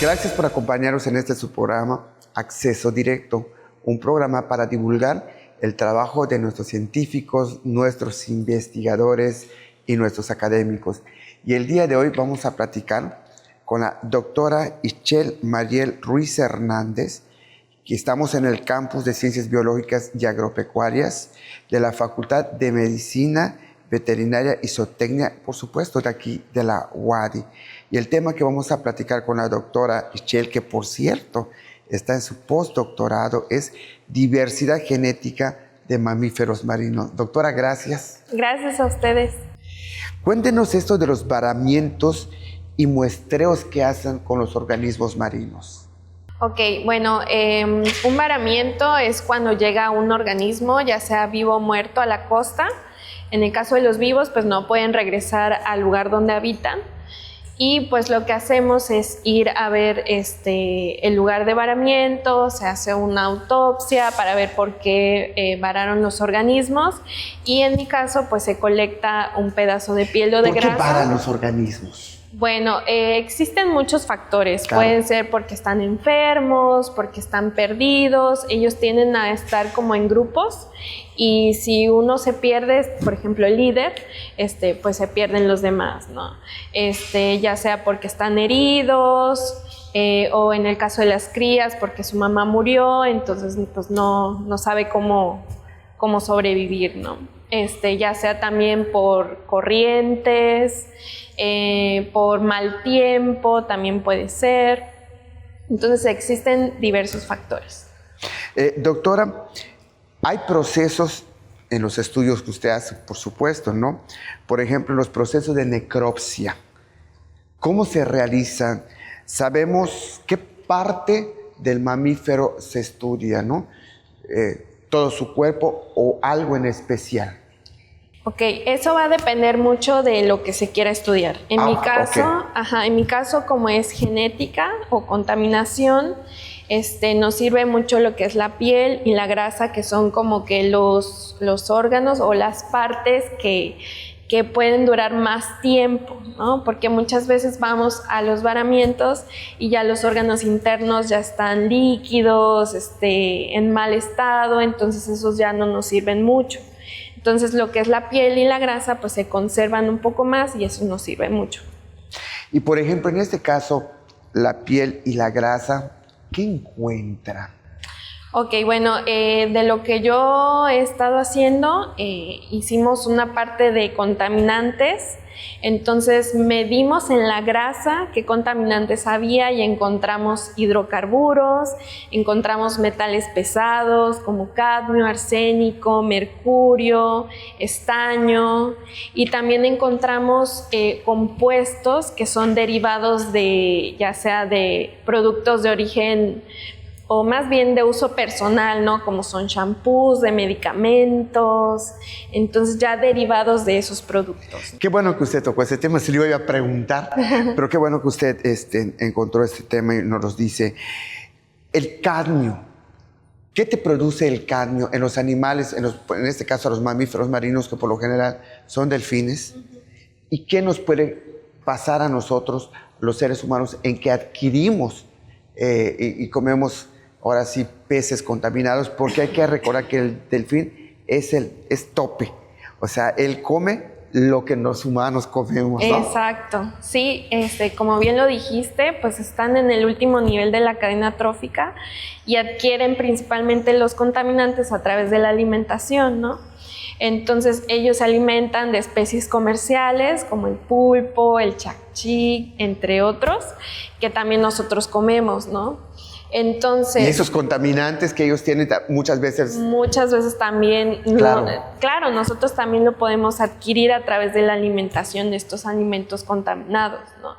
Gracias por acompañarnos en este su programa Acceso Directo, un programa para divulgar el trabajo de nuestros científicos, nuestros investigadores y nuestros académicos. Y el día de hoy vamos a platicar con la doctora Ischel Mariel Ruiz Hernández, que estamos en el campus de Ciencias Biológicas y Agropecuarias de la Facultad de Medicina Veterinaria y Zootecnia, por supuesto, de aquí, de la UADY. Y el tema que vamos a platicar con la doctora Ischel, que por cierto está en su postdoctorado, es diversidad genética de mamíferos marinos. Doctora, gracias. Gracias a ustedes. Cuéntenos esto de los varamientos y muestreos que hacen con los organismos marinos. Ok, bueno, un varamiento es cuando llega un organismo, ya sea vivo o muerto, a la costa. En el caso de los vivos, pues no pueden regresar al lugar donde habitan. Y pues lo que hacemos es ir a ver el lugar de varamiento, se hace una autopsia para ver por qué vararon los organismos, y en mi caso pues se colecta un pedazo de piel o de grasa. ¿Por qué varan los organismos? Bueno, existen muchos factores. Claro. Pueden ser porque están enfermos, porque están perdidos. Ellos tienden a estar como en grupos, y si uno se pierde, por ejemplo el líder, pues se pierden los demás, ¿no? Ya sea porque están heridos, o en el caso de las crías porque su mamá murió, entonces pues no sabe cómo sobrevivir, ¿no? Ya sea también por corrientes, por mal tiempo también puede ser. Entonces existen diversos factores. Doctora, hay procesos en los estudios que usted hace, por supuesto, ¿no? Por ejemplo, los procesos de necropsia. ¿Cómo se realizan? Sabemos qué parte del mamífero se estudia, ¿no? ¿Todo su cuerpo o algo en especial? Ok, eso va a depender mucho de lo que se quiera estudiar. En mi caso, como es genética o contaminación, nos sirve mucho lo que es la piel y la grasa, que son como que los órganos o las partes que pueden durar más tiempo, ¿no? Porque muchas veces vamos a los varamientos y ya los órganos internos ya están líquidos, en mal estado, entonces esos ya no nos sirven mucho. Entonces lo que es la piel y la grasa pues se conservan un poco más y eso nos sirve mucho. Y por ejemplo, en este caso, la piel y la grasa, ¿qué encuentra? Ok, bueno, de lo que yo he estado haciendo, hicimos una parte de contaminantes. Entonces medimos en la grasa qué contaminantes había y encontramos hidrocarburos, encontramos metales pesados como cadmio, arsénico, mercurio, estaño, y también encontramos compuestos que son derivados de, ya sea de productos de origen o más bien de uso personal, ¿no? Como son shampoos, de medicamentos, entonces ya derivados de esos productos. Qué bueno que usted tocó ese tema, se lo iba a preguntar, pero qué bueno que usted encontró este tema y nos los dice. El cadmio, ¿qué te produce el cadmio en los animales, en este caso a los mamíferos marinos, que por lo general son delfines? ¿Y qué nos puede pasar a nosotros, los seres humanos, en que adquirimos y comemos ahora sí peces contaminados? Porque hay que recordar que el delfín es tope, o sea, él come lo que los humanos comemos, ¿no? Exacto, sí, como bien lo dijiste, pues están en el último nivel de la cadena trófica y adquieren principalmente los contaminantes a través de la alimentación, ¿no? Entonces ellos se alimentan de especies comerciales como el pulpo, el chacchí, entre otros, que también nosotros comemos, ¿no? Entonces, y esos contaminantes que ellos tienen muchas veces también, claro. Claro, nosotros también lo podemos adquirir a través de la alimentación de estos alimentos contaminados, ¿no?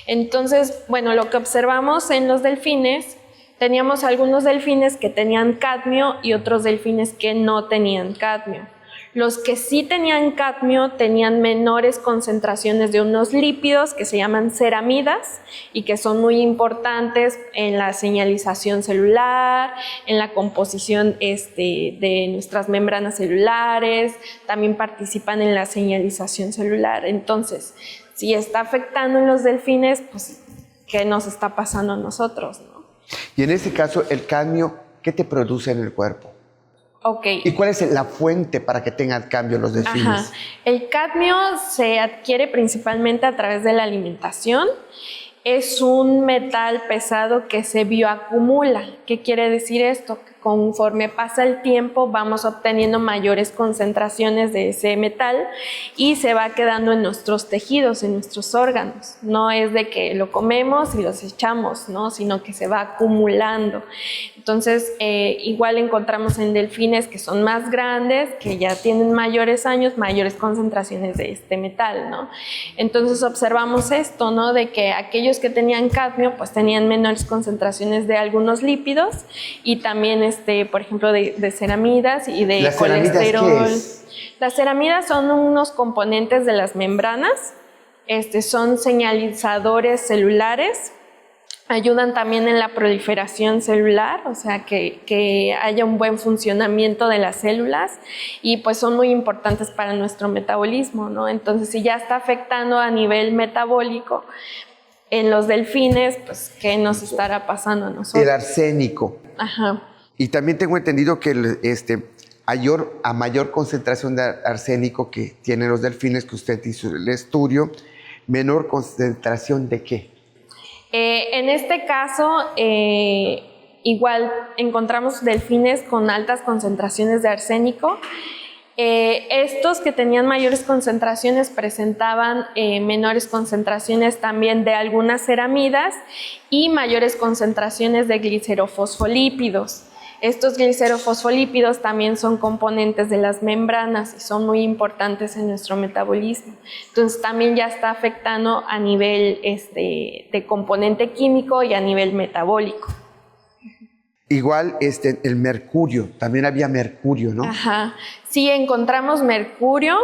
Entonces, bueno, lo que observamos en los delfines, teníamos algunos delfines que tenían cadmio y otros delfines que no tenían cadmio. Los que sí tenían cadmio tenían menores concentraciones de unos lípidos que se llaman ceramidas y que son muy importantes en la señalización celular, en la composición de nuestras membranas celulares, también participan en la señalización celular. Entonces, si está afectando en los delfines, pues qué nos está pasando a nosotros, ¿no? Y en este caso, el cadmio, ¿qué te produce en el cuerpo? Ok. ¿Y cuál es la fuente para que tengan cambio los delfines? Ajá. El cadmio se adquiere principalmente a través de la alimentación. Es un metal pesado que se bioacumula. ¿Qué quiere decir esto? Que conforme pasa el tiempo vamos obteniendo mayores concentraciones de ese metal y se va quedando en nuestros tejidos, en nuestros órganos. No es de que lo comemos y los echamos, ¿no? Sino que se va acumulando. Entonces, igual encontramos en delfines que son más grandes, que ya tienen mayores años, mayores concentraciones de este metal, ¿no? Entonces observamos esto, ¿no? De que aquellos que tenían cadmio, pues tenían menores concentraciones de algunos lípidos y también, por ejemplo, de ceramidas y de ¿Las colesterol. ceramidas qué es? Las ceramidas son unos componentes de las membranas, son señalizadores celulares. Ayudan también en la proliferación celular, o sea, que haya un buen funcionamiento de las células y pues son muy importantes para nuestro metabolismo, ¿no? Entonces, si ya está afectando a nivel metabólico en los delfines, pues, ¿qué nos estará pasando a nosotros? El arsénico. Ajá. Y también tengo entendido que a mayor concentración de arsénico que tienen los delfines, que usted hizo el estudio, menor concentración ¿de qué? En este caso, igual encontramos delfines con altas concentraciones de arsénico. Estos que tenían mayores concentraciones presentaban menores concentraciones también de algunas ceramidas y mayores concentraciones de glicerofosfolípidos. Estos glicerofosfolípidos también son componentes de las membranas y son muy importantes en nuestro metabolismo. Entonces también ya está afectando a nivel de componente químico y a nivel metabólico. Igual el mercurio, también había mercurio, ¿no? Ajá. Sí, encontramos mercurio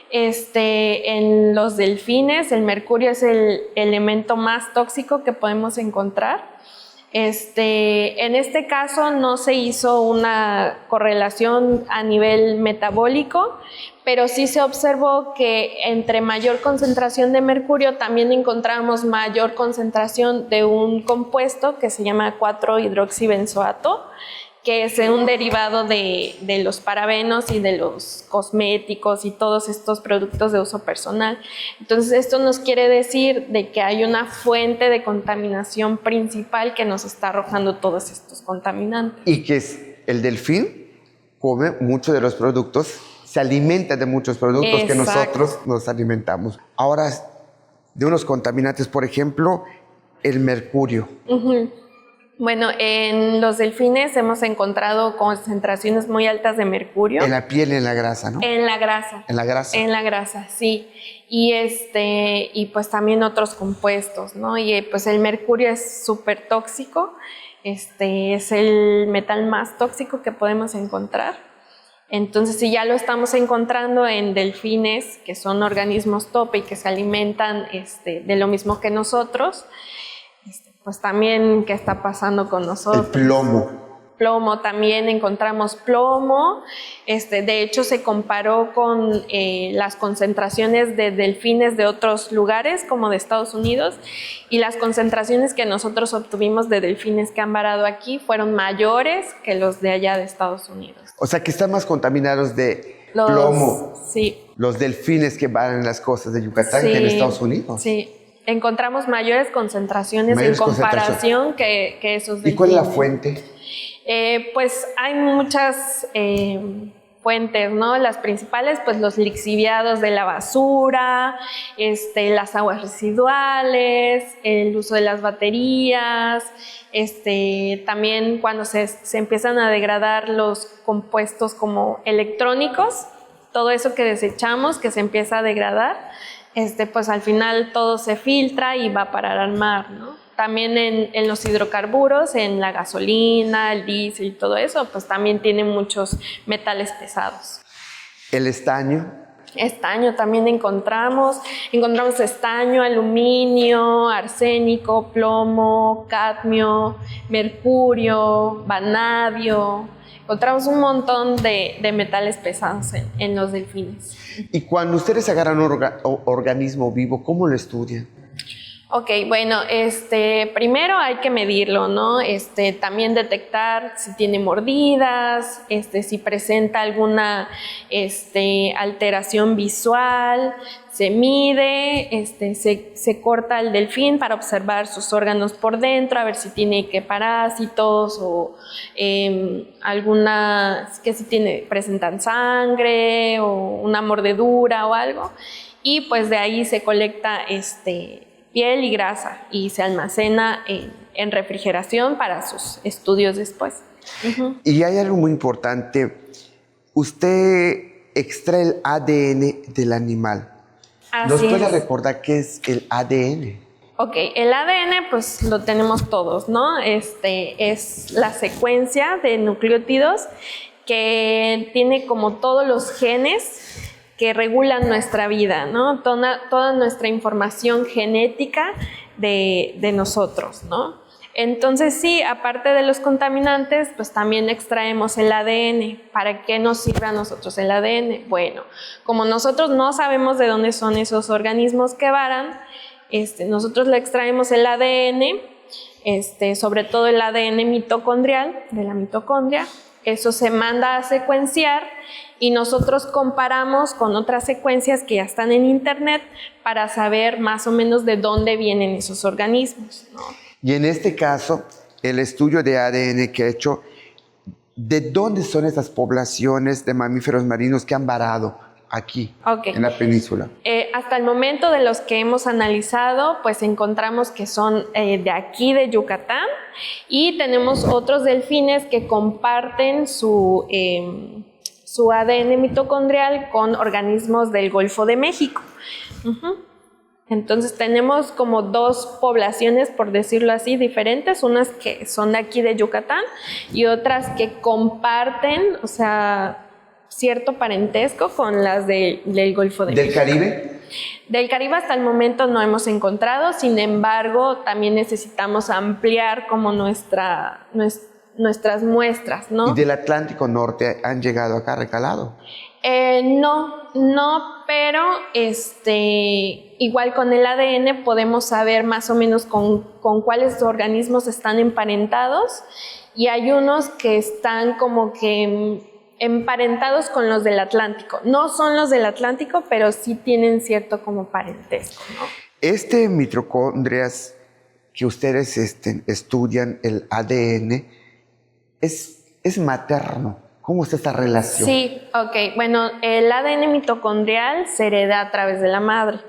en los delfines. El mercurio es el elemento más tóxico que podemos encontrar. En este caso no se hizo una correlación a nivel metabólico, pero sí se observó que entre mayor concentración de mercurio también encontramos mayor concentración de un compuesto que se llama 4-hidroxibenzoato, que es un derivado de los parabenos y de los cosméticos y todos estos productos de uso personal. Entonces, esto nos quiere decir de que hay una fuente de contaminación principal que nos está arrojando todos estos contaminantes. Y que el delfín come muchos de los productos, se alimenta de muchos productos. Exacto. Que nosotros nos alimentamos. Ahora, de unos contaminantes, por ejemplo, el mercurio. Uh-huh. Bueno, en los delfines hemos encontrado concentraciones muy altas de mercurio. En la piel y en la grasa, ¿no? En la grasa. En la grasa. En la grasa, sí. Y pues también otros compuestos, ¿no? Y pues el mercurio es súper tóxico. Es el metal más tóxico que podemos encontrar. Entonces, si ya lo estamos encontrando en delfines, que son organismos tope y que se alimentan de lo mismo que nosotros, pues también, ¿qué está pasando con nosotros? El plomo. Plomo, también encontramos plomo. De hecho, se comparó con las concentraciones de delfines de otros lugares, como de Estados Unidos, y las concentraciones que nosotros obtuvimos de delfines que han varado aquí fueron mayores que los de allá de Estados Unidos. O sea, que están más contaminados de plomo. Sí. Los delfines que van en las costas de Yucatán, sí, que en Estados Unidos. Sí. Encontramos mayores concentraciones en comparación que esos delfines. ¿Y cuál es la fuente? Pues hay muchas fuentes, ¿no? Las principales, pues los lixiviados de la basura, las aguas residuales, el uso de las baterías, también cuando se empiezan a degradar los compuestos como electrónicos, todo eso que desechamos, que se empieza a degradar, pues al final todo se filtra y va a parar al mar, ¿no? También en los hidrocarburos, en la gasolina, el diésel y todo eso, pues también tiene muchos metales pesados. ¿El estaño? Estaño también encontramos estaño, aluminio, arsénico, plomo, cadmio, mercurio, vanadio. Encontramos un montón de metales pesados en los delfines. Y cuando ustedes agarran un organismo vivo, ¿cómo lo estudian? Ok, bueno, primero hay que medirlo, ¿no? También detectar si tiene mordidas, si presenta alguna, alteración visual, se mide, se corta el delfín para observar sus órganos por dentro, a ver si tiene que parásitos o que si presentan sangre o una mordedura o algo, y pues de ahí se colecta, piel y grasa y se almacena en refrigeración para sus estudios después. Uh-huh. Y hay algo muy importante. Usted extrae el ADN del animal. ¿Nos puede recordar qué es el ADN? Ok, el ADN pues lo tenemos todos, ¿no? Es la secuencia de nucleótidos que tiene como todos los genes que regulan nuestra vida, ¿no? Toda nuestra información genética de nosotros, ¿no? Entonces sí, aparte de los contaminantes, pues también extraemos el ADN. ¿Para qué nos sirve a nosotros el ADN? Bueno, como nosotros no sabemos de dónde son esos organismos que varan, nosotros le extraemos el ADN, sobre todo el ADN mitocondrial, de la mitocondria. Eso se manda a secuenciar y nosotros comparamos con otras secuencias que ya están en internet para saber más o menos de dónde vienen esos organismos, ¿no? Y en este caso, el estudio de ADN que ha hecho, ¿de dónde son esas poblaciones de mamíferos marinos que han varado aquí, en la península? Hasta el momento de los que hemos analizado, pues encontramos que son de aquí de Yucatán, y tenemos otros delfines que comparten su ADN mitocondrial con organismos del Golfo de México. Uh-huh. Entonces tenemos como dos poblaciones, por decirlo así, diferentes, unas que son de aquí de Yucatán y otras que comparten, o sea, cierto parentesco con las del Golfo de México. ¿Del Caribe? Del Caribe hasta el momento no hemos encontrado, sin embargo, también necesitamos ampliar como nuestras muestras, ¿no? ¿Y del Atlántico Norte han llegado acá, recalado? No, pero igual con el ADN podemos saber más o menos con cuáles organismos están emparentados, y hay unos que están como que emparentados con los del Atlántico. No son los del Atlántico, pero sí tienen cierto como parentesco, ¿no? Mitocondrias que ustedes estudian, el ADN, es materno. ¿Cómo es esta relación? Sí, ok. Bueno, el ADN mitocondrial se hereda a través de la madre.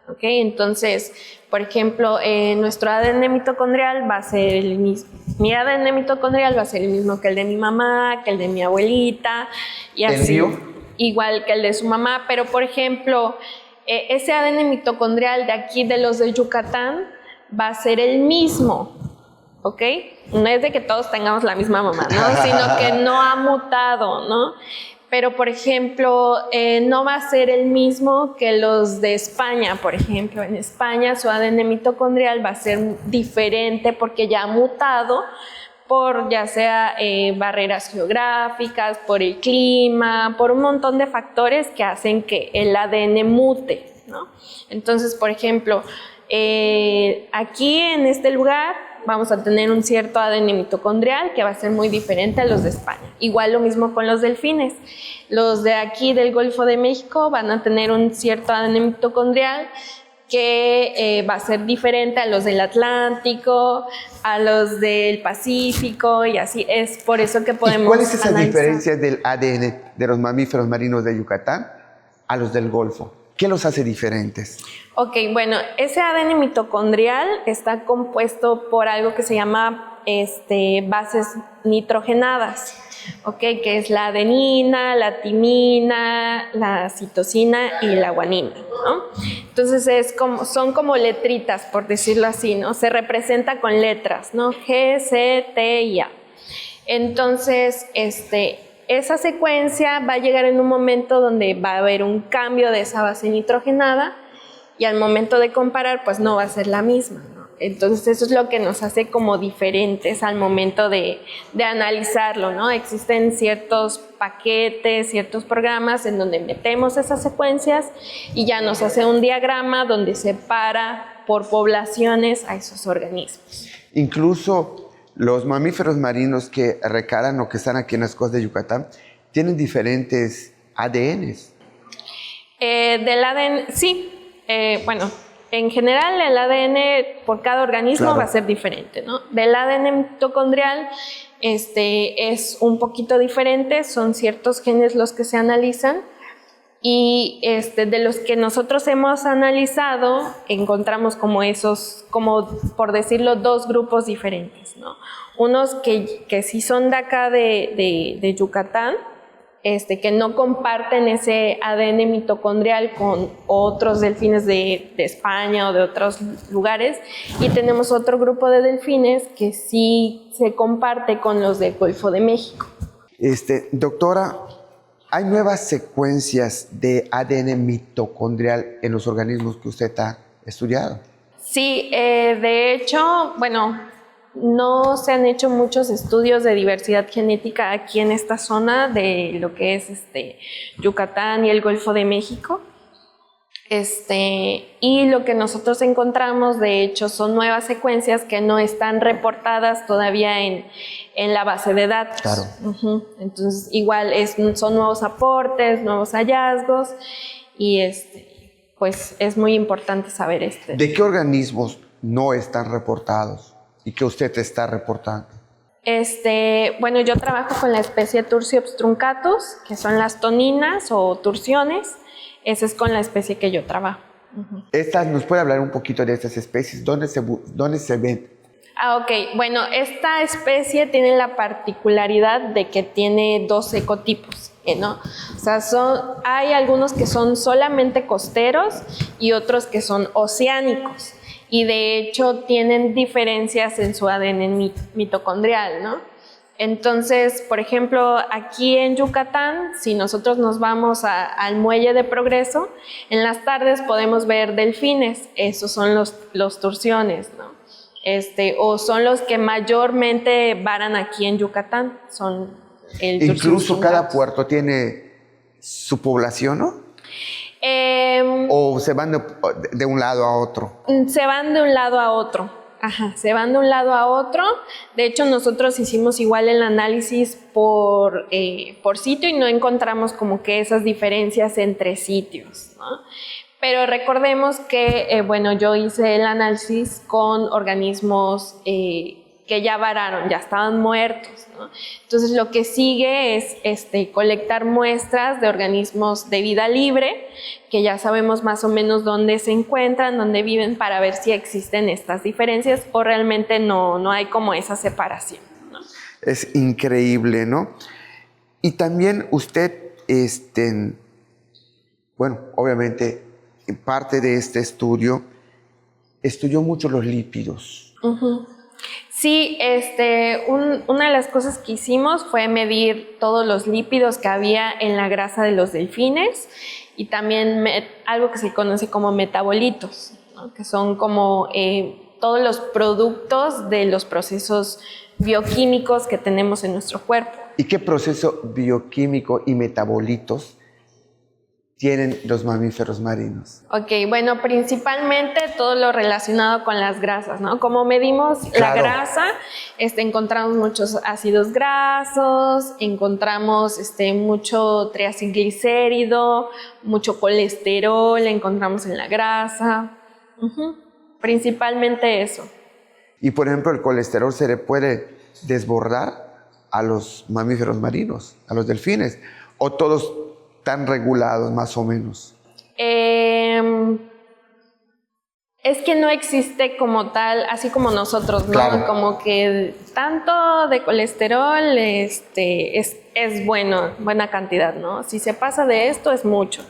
¿Ok? Entonces, por ejemplo, nuestro ADN mitocondrial va a ser el mismo. Mi ADN mitocondrial va a ser el mismo que el de mi mamá, que el de mi abuelita, y así. ¿El mío? Igual que el de su mamá, pero por ejemplo, ese ADN mitocondrial de aquí, de los de Yucatán, va a ser el mismo. ¿Ok? No es de que todos tengamos la misma mamá, ¿no? Sino que no ha mutado, ¿no? Pero, por ejemplo, no va a ser el mismo que los de España, por ejemplo. En España su ADN mitocondrial va a ser diferente porque ya ha mutado por ya sea barreras geográficas, por el clima, por un montón de factores que hacen que el ADN mute, ¿no? Entonces, por ejemplo, aquí en este lugar vamos a tener un cierto ADN mitocondrial que va a ser muy diferente a los de España. Igual lo mismo con los delfines. Los de aquí del Golfo de México van a tener un cierto ADN mitocondrial que va a ser diferente a los del Atlántico, a los del Pacífico, y así es por eso que podemos ¿Y cuál es esa analizar. diferencia del ADN de los mamíferos marinos de Yucatán a los del Golfo? ¿Qué los hace diferentes? Ok, bueno, ese ADN mitocondrial está compuesto por algo que se llama bases nitrogenadas, ok, que es la adenina, la timina, la citosina y la guanina, ¿no? Entonces son como letritas, por decirlo así, ¿no? Se representa con letras, ¿no? G, C, T y A. Entonces, esa secuencia va a llegar en un momento donde va a haber un cambio de esa base nitrogenada, y al momento de comparar, pues no va a ser la misma, ¿no? Entonces eso es lo que nos hace como diferentes al momento de analizarlo, ¿no? Existen ciertos paquetes, ciertos programas en donde metemos esas secuencias y ya nos hace un diagrama donde separa por poblaciones a esos organismos. Incluso los mamíferos marinos que recalan o que están aquí en las costas de Yucatán tienen diferentes ADNs. Del ADN, sí. Bueno, en general el ADN por cada organismo va a ser diferente, ¿no? Del ADN mitocondrial es un poquito diferente, son ciertos genes los que se analizan y de los que nosotros hemos analizado encontramos como esos, como por decirlo, dos grupos diferentes, ¿no? Unos que sí son de acá de Yucatán, que no comparten ese ADN mitocondrial con otros delfines de España o de otros lugares, y tenemos otro grupo de delfines que sí se comparte con los del Golfo de México. Doctora, ¿hay nuevas secuencias de ADN mitocondrial en los organismos que usted ha estudiado? Sí, de hecho, bueno, no se han hecho muchos estudios de diversidad genética aquí en esta zona de lo que es Yucatán y el Golfo de México. Y lo que nosotros encontramos, de hecho, son nuevas secuencias que no están reportadas todavía en la base de datos. Claro. Entonces, igual son nuevos aportes, nuevos hallazgos y pues es muy importante saber ¿De qué organismos no están reportados y que usted está reportando? Bueno, yo trabajo con la especie Tursiops truncatus, que son las toninas o tursiones. Esa es con la especie que yo trabajo. ¿Nos puede hablar un poquito de estas especies? ¿Dónde se ven? Ok. Bueno, esta especie tiene la particularidad de que tiene 2 ecotipos, ¿no? O sea, hay algunos que son solamente costeros y otros que son oceánicos. Y de hecho tienen diferencias en su ADN mitocondrial, ¿no? Entonces, por ejemplo, aquí en Yucatán, si nosotros nos vamos al muelle de Progreso, en las tardes podemos ver delfines, esos son los tursiones, ¿no? O son los que mayormente varan aquí en Yucatán, son el Incluso cada puerto tiene su población, ¿no? ¿O se van de un lado a otro? Se van de un lado a otro. Ajá, se van de un lado a otro. De hecho, nosotros hicimos igual el análisis por sitio y no encontramos como que esas diferencias entre sitios, ¿no? Pero recordemos que, bueno, yo hice el análisis con organismos que ya vararon, ya estaban muertos, ¿no? Entonces lo que sigue es colectar muestras de organismos de vida libre, que ya sabemos más o menos dónde se encuentran, dónde viven, para ver si existen estas diferencias o realmente no hay como esa separación, ¿no? Es increíble, ¿no? Y también usted, bueno, obviamente, en parte de este estudio, estudió mucho los lípidos. Uh-huh. Sí, una de las cosas que hicimos fue medir todos los lípidos que había en la grasa de los delfines y también algo que se conoce como metabolitos, ¿no? Que son como todos los productos de los procesos bioquímicos que tenemos en nuestro cuerpo. ¿Y qué proceso bioquímico y metabolitos tienen los mamíferos marinos? Ok, bueno, principalmente todo lo relacionado con las grasas, ¿no? Como medimos la grasa, encontramos muchos ácidos grasos, encontramos mucho triacilglicérido, mucho colesterol, encontramos en la grasa. Principalmente eso. Y por ejemplo, el colesterol se le puede desbordar a los mamíferos marinos, a los delfines, o todos tan regulados más o menos. Es que no existe como tal, así como nosotros, ¿no? Claro. Como que tanto de colesterol es buena cantidad, ¿no? Si se pasa de esto es mucho,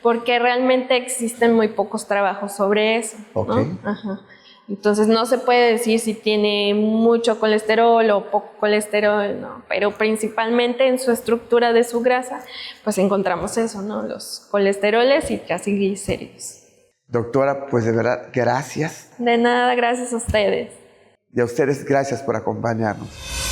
porque realmente existen muy pocos trabajos sobre eso, ¿no? Okay. Ajá. Entonces no se puede decir si tiene mucho colesterol o poco colesterol, ¿no? Pero principalmente en su estructura de su grasa, pues encontramos eso, ¿no? Los colesteroles y triglicéridos. Doctora, pues de verdad, gracias. De nada, gracias a ustedes. Y a ustedes, gracias por acompañarnos.